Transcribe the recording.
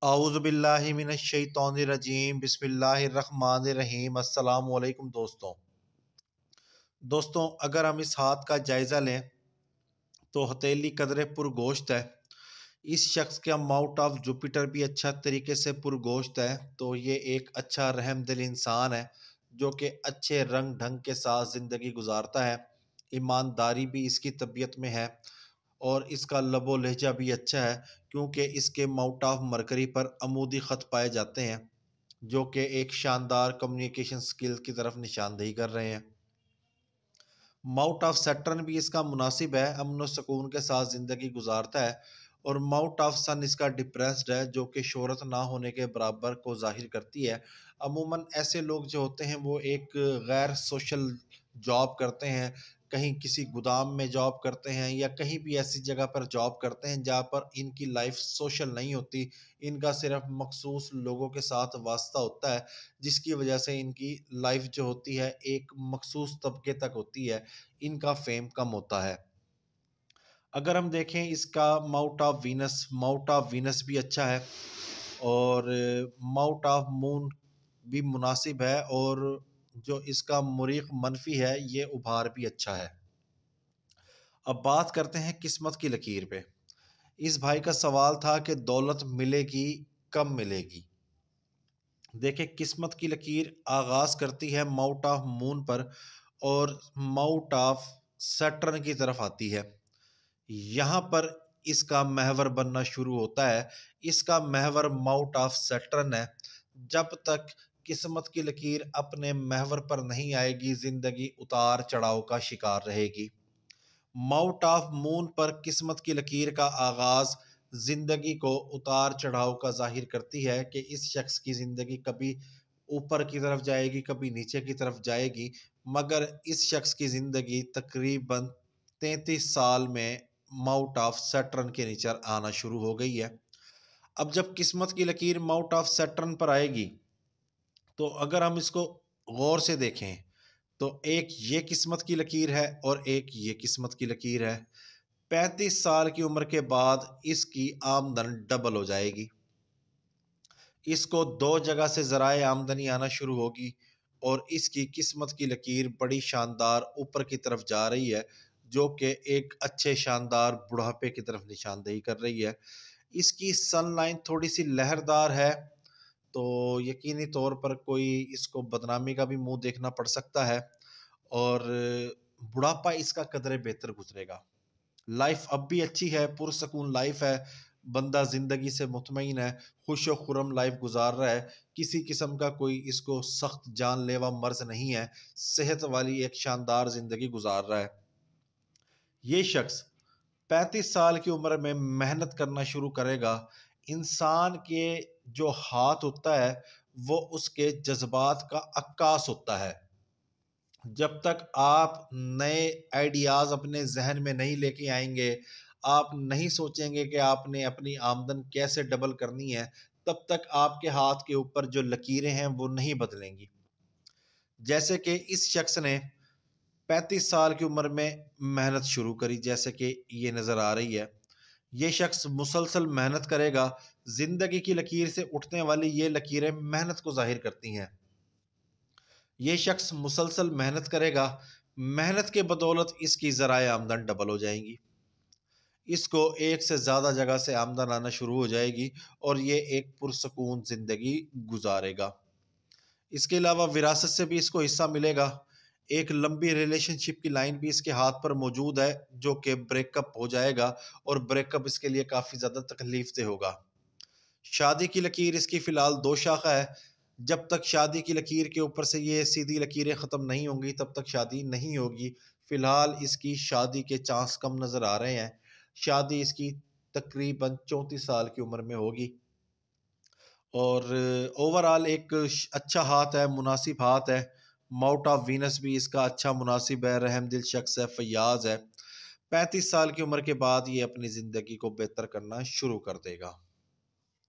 اعوذ باللہ من الشیطان الرجیم بسم اللہ الرحمن الرحیم۔ السلام علیکم دوستوں، اگر ہم اس ہاتھ کا جائزہ لیں تو ہتھیلی قدرے پرگوشت ہے۔ اس شخص کا ماؤنٹ آف جوپیٹر بھی اچھا طریقے سے پرگوشت ہے، تو یہ ایک اچھا رحم دل انسان ہے جو کہ اچھے رنگ ڈھنگ کے ساتھ زندگی گزارتا ہے۔ ایمانداری بھی اس کی طبیعت میں ہے اور اس کا لب و لہجہ بھی اچھا ہے، کیونکہ اس کے ماؤنٹ آف مرکری پر عمودی خط پائے جاتے ہیں جو کہ ایک شاندار کمیونیکیشن سکل کی طرف نشاندہی کر رہے ہیں۔ ماؤنٹ آف سیٹرن بھی اس کا مناسب ہے، امن و سکون کے ساتھ زندگی گزارتا ہے، اور ماؤنٹ آف سن اس کا ڈپریسڈ ہے جو کہ شہرت نہ ہونے کے برابر کو ظاہر کرتی ہے۔ عموماً ایسے لوگ جو ہوتے ہیں وہ ایک غیر سوشل جاب کرتے ہیں، کہیں کسی گودام میں جاب کرتے ہیں یا کہیں بھی ایسی جگہ پر جاب کرتے ہیں جہاں پر ان کی لائف سوشل نہیں ہوتی، ان کا صرف مخصوص لوگوں کے ساتھ واسطہ ہوتا ہے، جس کی وجہ سے ان کی لائف جو ہوتی ہے ایک مخصوص طبقے تک ہوتی ہے، ان کا فیم کم ہوتا ہے۔ اگر ہم دیکھیں اس کا ماؤنٹ آف وینس بھی اچھا ہے اور ماؤنٹ آف مون بھی مناسب ہے، اور جو اس کا مریخ منفی ہے یہ ابھار بھی اچھا ہے۔ اب بات کرتے ہیں قسمت کی لکیر پہ۔ اس بھائی کا سوال تھا کہ دولت ملے گی کب ملے گی۔ دیکھیں قسمت کی لکیر آغاز کرتی ہے ماؤنٹ آف مون پر اور ماؤنٹ آف سیٹرن کی طرف آتی ہے۔ یہاں پر اس کا محور بننا شروع ہوتا ہے۔ اس کا محور ماؤنٹ آف سیٹرن ہے۔ جب تک قسمت کی لکیر اپنے محور پر نہیں آئے گی زندگی اتار چڑھاؤ کا شکار رہے گی۔ ماؤنٹ آف مون پر قسمت کی لکیر کا آغاز زندگی کو اتار چڑھاؤ کا ظاہر کرتی ہے کہ اس شخص کی زندگی کبھی اوپر کی طرف جائے گی کبھی نیچے کی طرف جائے گی، مگر اس شخص کی زندگی تقریباً 33 سال میں ماؤنٹ آف سیٹرن کے نیچے آنا شروع ہو گئی ہے۔ اب جب قسمت کی لکیر ماؤنٹ آف سیٹرن پر آئے گی تو اگر ہم اس کو غور سے دیکھیں تو ایک یہ قسمت کی لکیر ہے اور ایک یہ قسمت کی لکیر ہے۔ 35 سال کی عمر کے بعد اس کی آمدن ڈبل ہو جائے گی۔ اس کو 2 جگہ سے ذرائع آمدنی آنا شروع ہوگی اور اس کی قسمت کی لکیر بڑی شاندار اوپر کی طرف جا رہی ہے، جو کہ ایک اچھے شاندار بڑھاپے کی طرف نشاندہی کر رہی ہے۔ اس کی سن لائن تھوڑی سی لہردار ہے، تو یقینی طور پر کوئی اس کو بدنامی کا بھی منہ دیکھنا پڑ سکتا ہے، اور بڑھاپا اس کا قدرے بہتر گزرے گا۔ لائف اب بھی اچھی ہے، پرسکون لائف ہے، بندہ زندگی سے مطمئن ہے، خوش و خرم لائف گزار رہا ہے، کسی قسم کا کوئی اس کو سخت جان لیوا مرض نہیں ہے، صحت والی ایک شاندار زندگی گزار رہا ہے۔ یہ شخص 35 سال کی عمر میں محنت کرنا شروع کرے گا۔ انسان کے جو ہاتھ ہوتا ہے وہ اس کے جذبات کا عکاس ہوتا ہے۔ جب تک آپ نئے آئیڈیاز اپنے ذہن میں نہیں لے کے آئیں گے، آپ نہیں سوچیں گے کہ آپ نے اپنی آمدن کیسے ڈبل کرنی ہے، تب تک آپ کے ہاتھ کے اوپر جو لکیریں ہیں وہ نہیں بدلیں گی۔ جیسے کہ اس شخص نے 35 سال کی عمر میں محنت شروع کری، جیسے کہ یہ نظر آ رہی ہے۔ یہ شخص مسلسل محنت کرے گا۔ زندگی کی لکیر سے اٹھنے والی یہ لکیریں محنت کو ظاہر کرتی ہیں۔ یہ شخص مسلسل محنت کرے گا، محنت کے بدولت اس کی ذرائع آمدن ڈبل ہو جائیں گی۔ اس کو ایک سے زیادہ جگہ سے آمدن آنا شروع ہو جائے گی اور یہ ایک پرسکون زندگی گزارے گا۔ اس کے علاوہ وراثت سے بھی اس کو حصہ ملے گا۔ ایک لمبی ریلیشن شپ کی لائن بھی اس کے ہاتھ پر موجود ہے جو کہ بریک اپ ہو جائے گا، اور بریک اپ اس کے لیے کافی زیادہ تکلیف دہ ہوگا۔ شادی کی لکیر اس کی فی الحال 2 شاخہ ہے۔ جب تک شادی کی لکیر کے اوپر سے یہ سیدھی لکیریں ختم نہیں ہوں گی تب تک شادی نہیں ہوگی۔ فی الحال اس کی شادی کے چانس کم نظر آ رہے ہیں۔ شادی اس کی تقریباً 34 سال کی عمر میں ہوگی، اور اوورآل ایک اچھا ہاتھ ہے، مناسب ہاتھ ہے۔ ماؤنٹ آف وینس بھی اس کا اچھا مناسب ہے، رحم دل شخص ہے، فیاض ہے۔ 35 سال کی عمر کے بعد یہ اپنی زندگی کو بہتر کرنا شروع کر دے گا۔